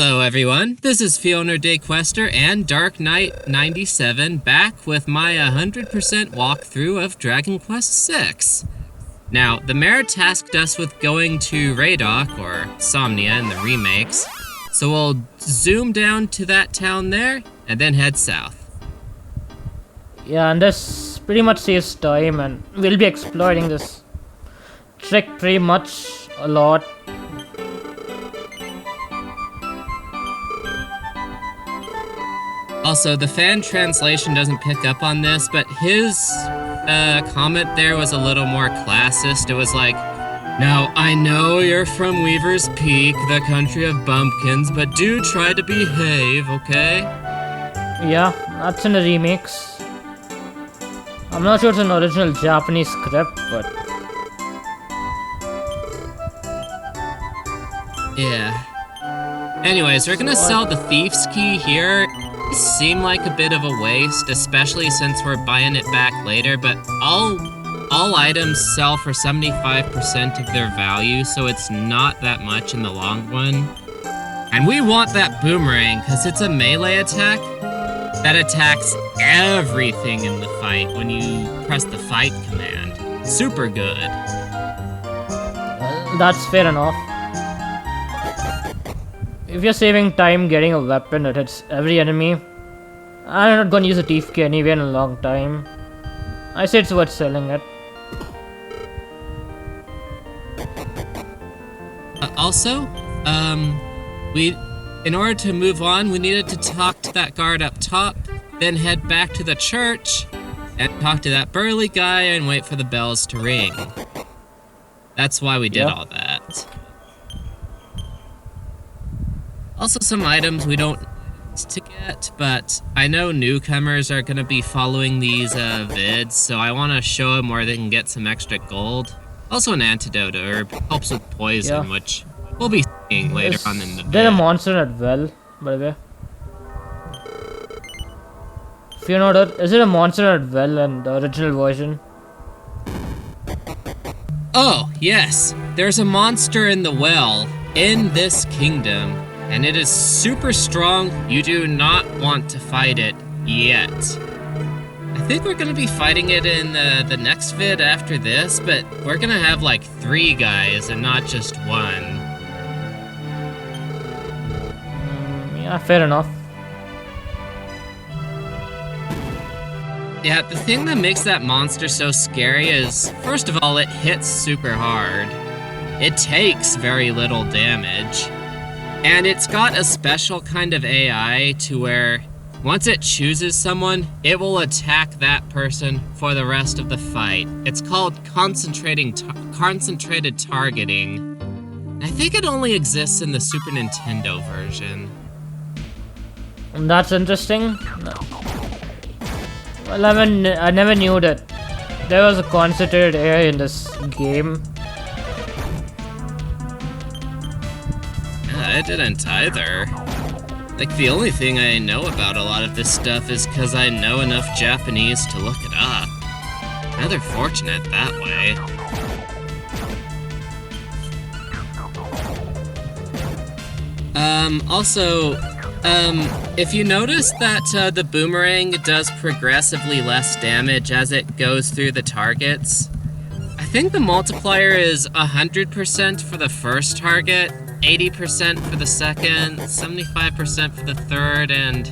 Hello everyone, this is Fiona Day Quester and Dark Knight 97 back with my 100% walkthrough of Dragon Quest VI. Now, the mayor tasked us with going to Reidock, or Somnia in the remakes, so we'll zoom down to that town there and then head south. Yeah, and this pretty much saves time, and we'll be exploiting this trick pretty much a lot. Also, the fan translation doesn't pick up on this, but his comment there was a little more classist. It was like, "Now, I know you're from Weaver's Peak, the country of bumpkins, but do try to behave, okay?" Yeah, that's in the remakes. I'm not sure it's an original Japanese script, but... yeah. Anyways, we're gonna sell the Thief's Key here. Seem like a bit of a waste, especially since we're buying it back later, but all items sell for 75% of their value, so it's not that much in the long run. And we want that boomerang, because it's a melee attack that attacks everything in the fight when you press the fight command. Super good. That's fair enough. If you're saving time getting a weapon that hits every enemy, I'm not gonna use a thief key anyway in a long time. I say it's worth selling it. Also, in order to move on, we needed to talk to that guard up top, then head back to the church, and talk to that burly guy and wait for the bells to ring. That's why we did all that. Also, some items we don't need to get, but I know newcomers are going to be following these vids, so I want to show them where they can get some extra gold. Also, an antidote herb helps with poison, which we'll be seeing later on in the vid. There's a monster at well, by the way. If you know that, is it a monster at well in the original version? Oh, yes. There's a monster in the well in this kingdom. And it is super strong. You do not want to fight it yet. I think we're going to be fighting it in the next vid after this, but we're going to have like 3 guys and not just 1. Yeah, fair enough. Yeah, the thing that makes that monster so scary is, first of all, it hits super hard. It takes very little damage. And it's got a special kind of AI to where once it chooses someone, it will attack that person for the rest of the fight. It's called concentrated targeting. I think it only exists in the Super Nintendo version. That's interesting. Well, I never knew that there was a concentrated AI in this game. I didn't either. Like, the only thing I know about a lot of this stuff is because I know enough Japanese to look it up. Rather fortunate that way. If you notice that the boomerang does progressively less damage as it goes through the targets, I think the multiplier is 100% for the first target, 80% for the second, 75% for the third, and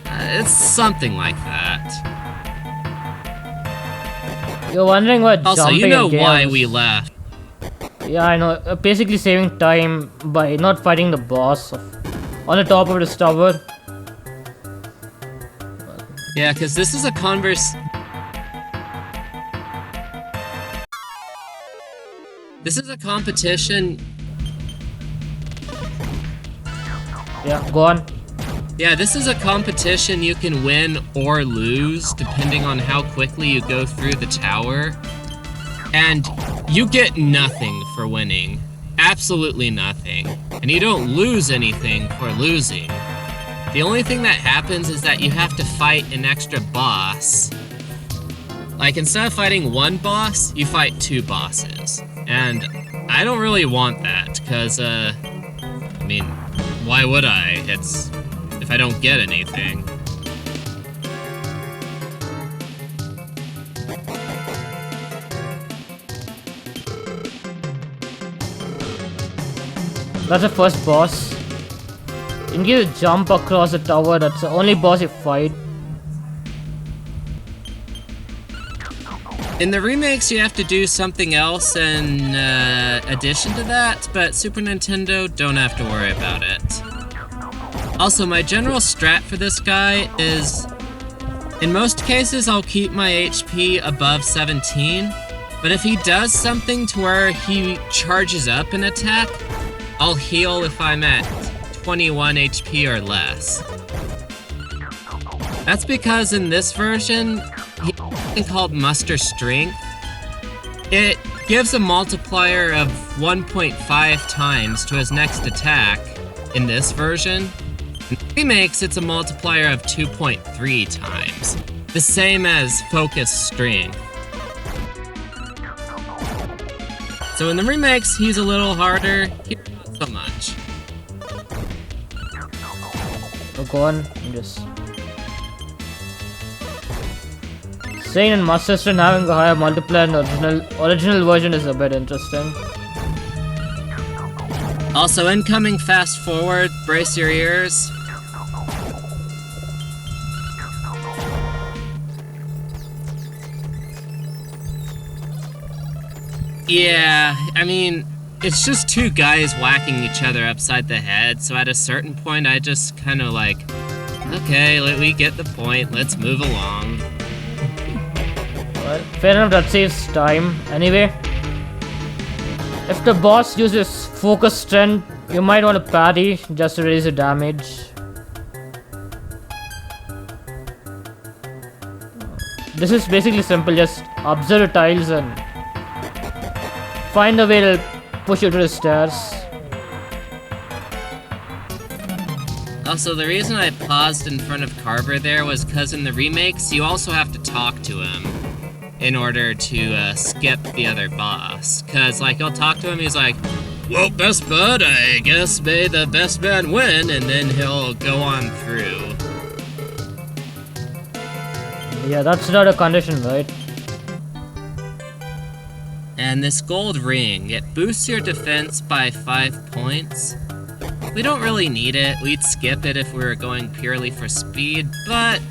it's something like that. You're wondering what also, jumping you know in why games. we left. Yeah, I know. Basically saving time by not fighting the boss on the top of the tower. Yeah, because this is a This is a competition. Yeah, go on. Yeah, this is a competition you can win or lose depending on how quickly you go through the tower. And you get nothing for winning. Absolutely nothing. And you don't lose anything for losing. The only thing that happens is that you have to fight an extra boss. Like, instead of fighting 1 boss, you fight 2 bosses. And I don't really want that, because, I mean, why would I? It's if I don't get anything. That's the first boss. You can jump across the tower, that's the only boss you fight. In the remakes, you have to do something else in addition to that, but Super Nintendo, don't have to worry about it. Also, my general strat for this guy is, in most cases, I'll keep my HP above 17, but if he does something to where he charges up an attack, I'll heal if I'm at 21 HP or less. That's because in this version, he has something called Muster Strength. It gives a multiplier of 1.5 times to his next attack in this version. In remakes, it's a multiplier of 2.3 times, the same as Focus Strength. So in the remakes, he's a little harder. Here, not so much. Go on, I'm just saying in Master Strength having a higher multiplier in the original version is a bit interesting. Also, incoming fast forward, brace your ears. Yeah, I mean, it's just two guys whacking each other upside the head, so at a certain point I just kind of like, okay, we get the point, let's move along. Well, fair enough, that saves time. Anyway, if the boss uses Focus Strength, you might want to parry just to raise the damage. This is basically simple, just observe the tiles and find a way to push you to the stairs. Also, the reason I paused in front of Carver there was because in the remakes, you also have to talk to him in order to skip the other boss. Because, like, you'll talk to him, he's like, well, best bud, I guess may the best man win, and then he'll go on through. Yeah, that's not a condition, right? And this gold ring, it boosts your defense by 5 points. We don't really need it, we'd skip it if we were going purely for speed, but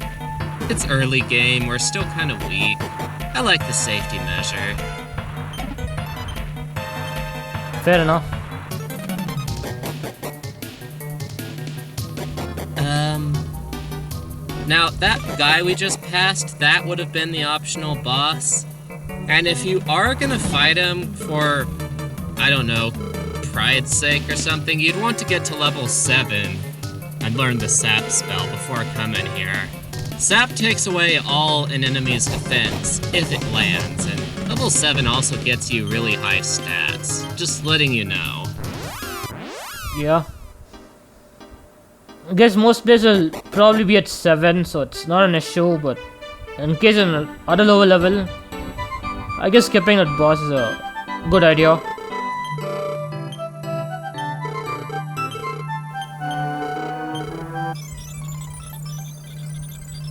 it's early game, we're still kind of weak. I like the safety measure. Fair enough. Now that guy we just passed, that would have been the optional boss. And if you are gonna fight him for, I don't know, pride's sake or something, you'd want to get to level 7 and learn the Sap spell before coming here. Sap takes away all an enemy's defense if it lands, and level 7 also gets you really high stats. Just letting you know. Yeah. I guess most players will probably be at 7, so it's not an issue, but in case in other lower level, I guess skipping that boss is a good idea.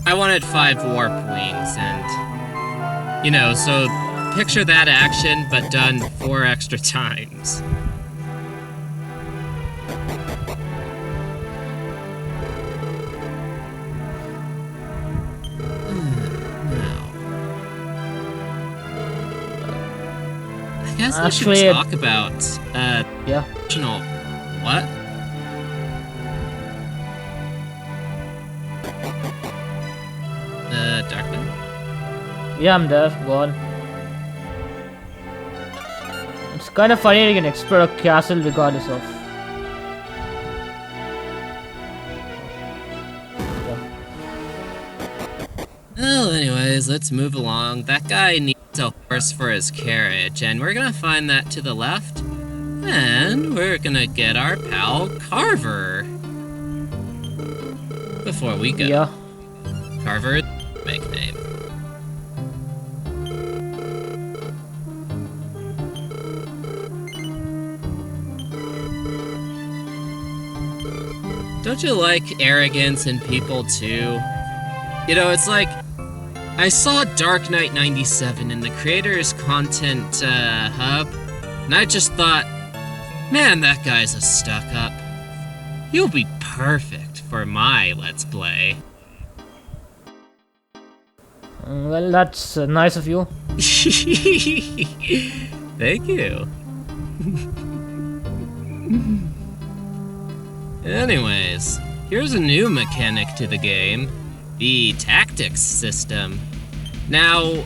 I wanted 5 warp wings, and, you know, so picture that action, but done 4 extra times. I guess we should talk about, yeah. Optional, what? Darkman? Yeah, I'm there. Go on. It's kind of funny you can explore a castle regardless of. Well, anyways, let's move along. That guy needs a horse for his carriage, and we're gonna find that to the left. And we're gonna get our pal Carver. Before we go. Yeah. Carver, make name. don't you like arrogance in people too? You know, it's like, I saw Dark Knight 97 in the creator's content hub, and I just thought, man, that guy's a stuck-up. He'll be perfect for my Let's Play. Well, that's nice of you. Thank you. Anyways, here's a new mechanic to the game, the tactics system. Now,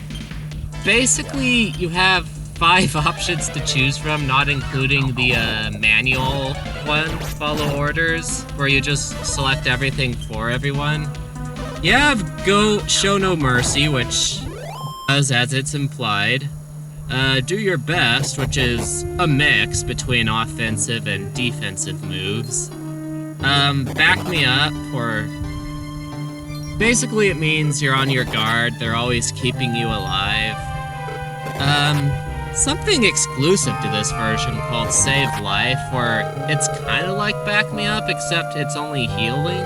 basically you have 5 options to choose from, not including the manual one, follow orders, where you just select everything for everyone. You have show no mercy, which does as it's implied. Do your best, which is a mix between offensive and defensive moves. Back me up, or basically it means you're on your guard, they're always keeping you alive. Something exclusive to this version called Save Life, where it's kinda like Back Me Up, except it's only healing.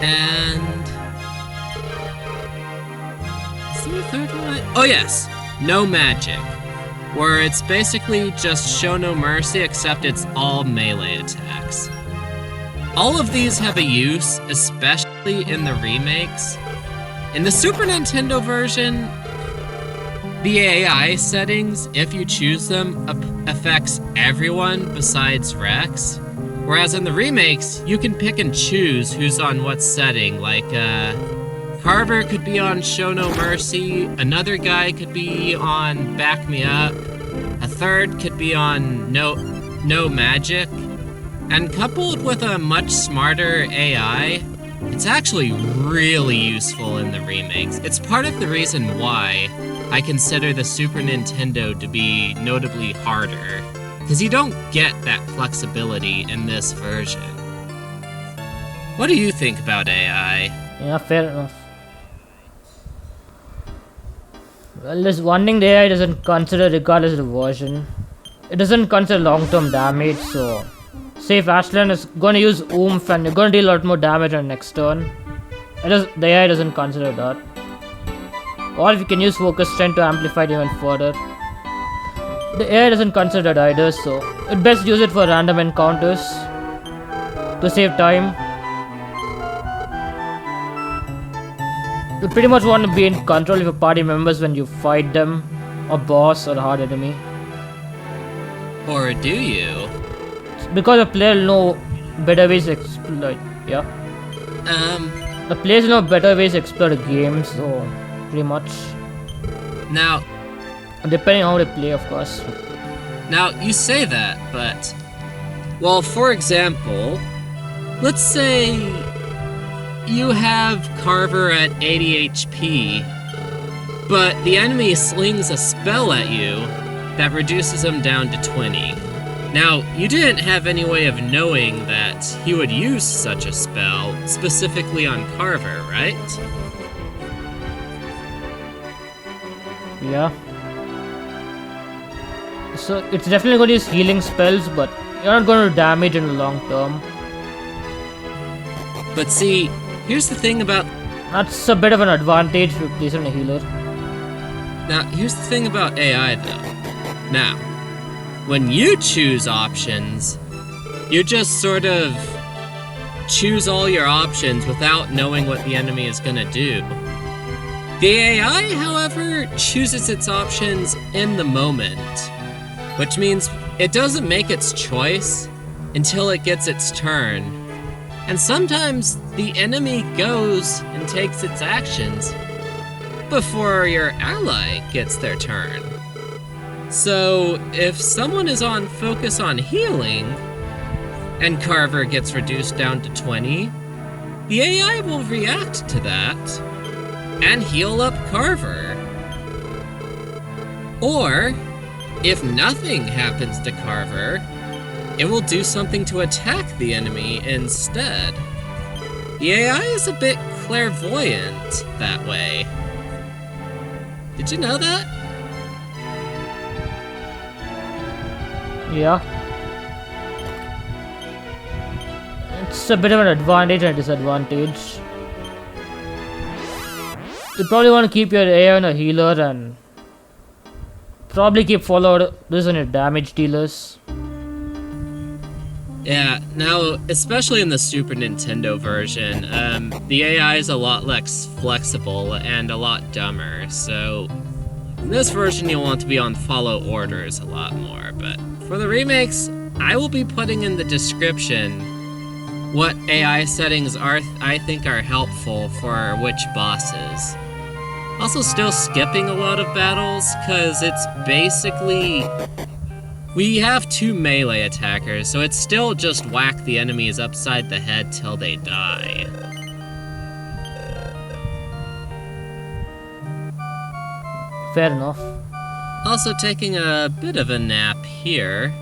And... is there a third one? Oh yes! No Magic, where it's basically just show no mercy, except it's all melee attacks. All of these have a use, especially in the remakes. In the Super Nintendo version, the AI settings, if you choose them, affects everyone besides Rex. Whereas in the remakes, you can pick and choose who's on what setting, like, Carver could be on Show No Mercy, another guy could be on Back Me Up, a third could be on No Magic, and coupled with a much smarter AI, it's actually really useful in the remakes. It's part of the reason why I consider the Super Nintendo to be notably harder, because you don't get that flexibility in this version. What do you think about AI? Yeah, fair enough. Well, there's one thing the AI doesn't consider regardless of the version. It doesn't consider long-term damage, so... say if Ashland is gonna use Oomph and you're gonna deal a lot more damage on next turn. The AI doesn't consider that. Or if you can use Focus Strength to amplify it even further. The AI doesn't consider that either, so it best use it for random encounters to save time. You pretty much want to be in control of your party members when you fight them, a boss or a hard enemy. Or do you? Because the player know better ways to exploit, yeah. The players know better ways to explore the game, so pretty much. Now, depending on how they play, of course. Now, you say that, but... well, for example, let's say you have Carver at 80 HP, but the enemy slings a spell at you that reduces him down to 20. Now, you didn't have any way of knowing that he would use such a spell, specifically on Carver, right? Yeah. So, it's definitely going to use healing spells, but you're not going to damage in the long term. But see, here's the thing about... that's a bit of an advantage if you place on a healer. now, here's the thing about AI, though. Now, when you choose options, you just sort of choose all your options without knowing what the enemy is gonna do. The AI, however, chooses its options in the moment, which means it doesn't make its choice until it gets its turn. And sometimes the enemy goes and takes its actions before your ally gets their turn. So, if someone is on focus on healing, and Carver gets reduced down to 20, the AI will react to that, and heal up Carver. Or, if nothing happens to Carver, it will do something to attack the enemy instead. The AI is a bit clairvoyant that way. Did you know that? Yeah. It's a bit of an advantage and a disadvantage. You probably want to keep your AI on a healer and probably keep follow this on your damage dealers. Yeah, now, especially in the Super Nintendo version, the AI is a lot less flexible and a lot dumber, so in this version you'll want to be on follow orders a lot more, but for the remakes, I will be putting in the description what AI settings I think are helpful for which bosses. Also still skipping a lot of battles, cause it's basically... We have 2 melee attackers, so it's still just whack the enemies upside the head till they die. Fair enough. Also taking a bit of a nap here,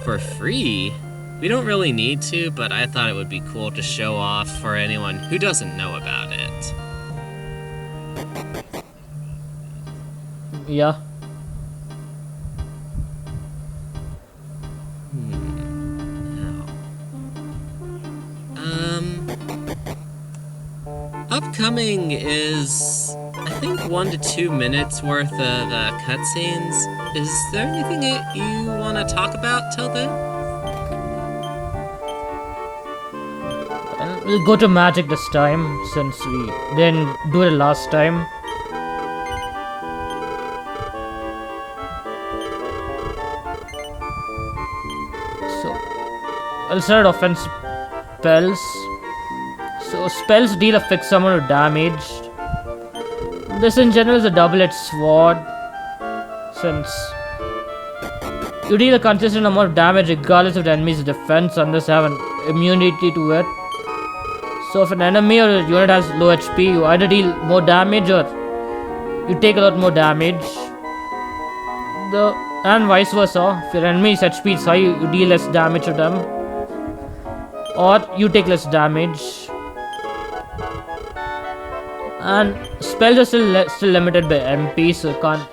for free. We don't really need to, but I thought it would be cool to show off for anyone who doesn't know about it. Yeah. Upcoming is, I think, 1 to 2 minutes worth of cutscenes. Is there anything you want to talk about till then? We'll go to magic this time, since we didn't do it last time. So, I'll start offense spells. So, spells deal a fixed amount of damage. This in general is a double-edged sword, since you deal a consistent amount of damage regardless of the enemy's defense unless they have an immunity to it. So if an enemy or a unit has low HP, you either deal more damage or you take a lot more damage. And vice versa. If your enemy's HP is high, you deal less damage to them. Or you take less damage. And spells are still limited by MP, so you can't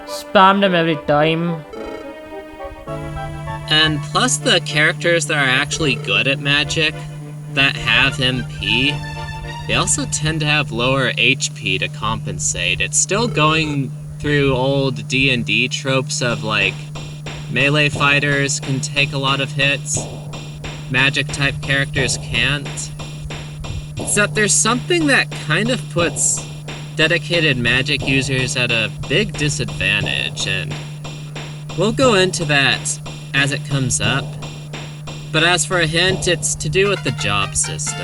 spam them every time. And plus the characters that are actually good at magic, that have MP, they also tend to have lower HP to compensate. It's still going through old D&D tropes of like, melee fighters can take a lot of hits, magic type characters can't. Except there's something that kind of puts dedicated magic users at a big disadvantage, and we'll go into that as it comes up. But as for a hint, it's to do with the job system.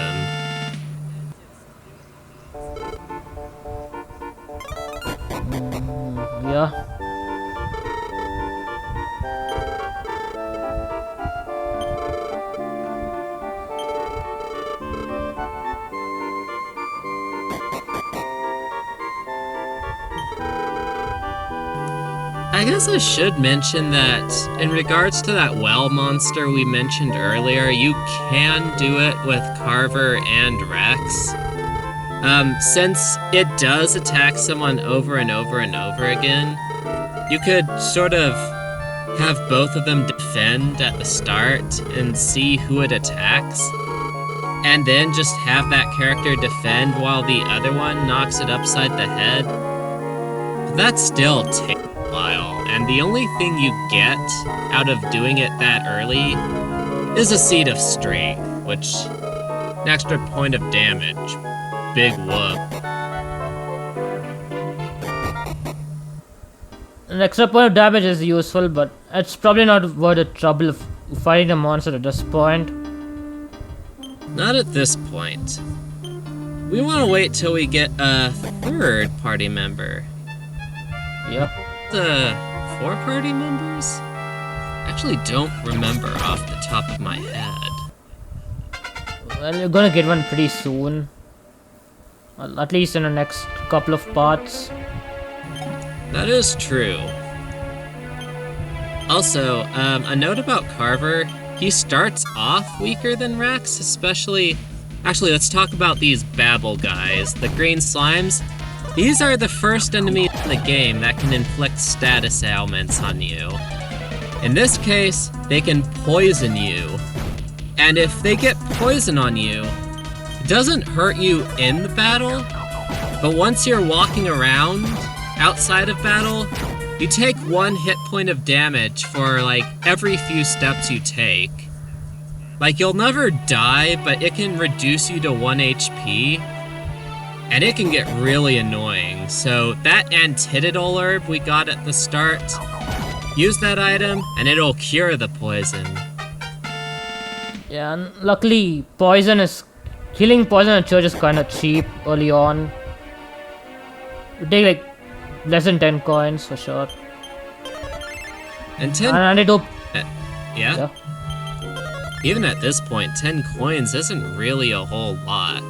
Yeah. I guess I should mention that in regards to that well monster we mentioned earlier, you can do it with Carver and Rex. Since it does attack someone over and over and over again, you could sort of have both of them defend at the start and see who it attacks, and then just have that character defend while the other one knocks it upside the head. But that still takes a while, and the only thing you get out of doing it that early is a seed of strength, which an extra point of damage. Big whoop. An extra point of damage is useful, but it's probably not worth the trouble of fighting a monster at this point. Not at this point. We want to wait till we get a third party member. Yep. The 4 party members? I actually don't remember off the top of my head. Well, you're gonna get one pretty soon. Well, at least in the next couple of parts. That is true. Also, a note about Carver. He starts off weaker than Rex, especially... Actually, let's talk about these Babble guys. The green slimes. These are the first enemies in the game that can inflict status ailments on you. In this case, they can poison you. And if they get poison on you, it doesn't hurt you in the battle, but once you're walking around outside of battle, you take 1 hit point of damage for like every few steps you take. Like, you'll never die, but it can reduce you to 1 HP, and it can get really annoying. So that Antitidal herb we got at the start, use that item, and it'll cure the poison. Yeah, and luckily, healing poison in church is kind of cheap early on. You take like less than 10 coins for sure. And 10... And it'll... Yeah? Even at this point, 10 coins isn't really a whole lot.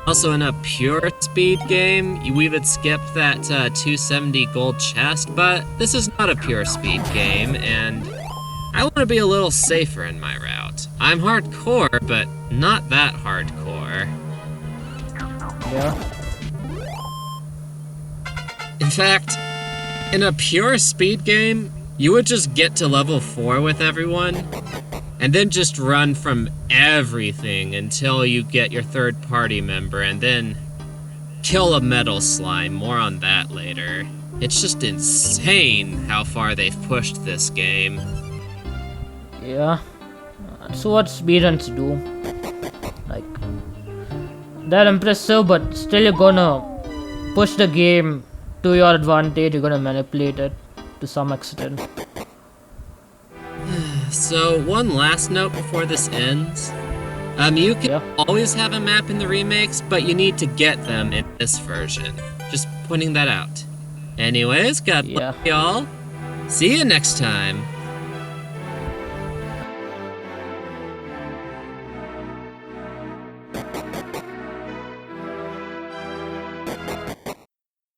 Also, in a pure speed game, we would skip that 270 gold chest, but this is not a pure speed game, and I want to be a little safer in my route. I'm hardcore, but not that hardcore. Yeah. In fact, in a pure speed game, you would just get to level 4 with everyone, and then just run from everything until you get your third party member, and then kill a metal slime. More on that later. It's just insane how far they've pushed this game. Yeah. So what speedruns do? Like, they're impressive, but still you're gonna push the game to your advantage. You're gonna manipulate it to some extent. So, one last note before this ends. You can always have a map in the remakes, but you need to get them in this version. Just pointing that out. Anyways, God bless y'all. See you next time.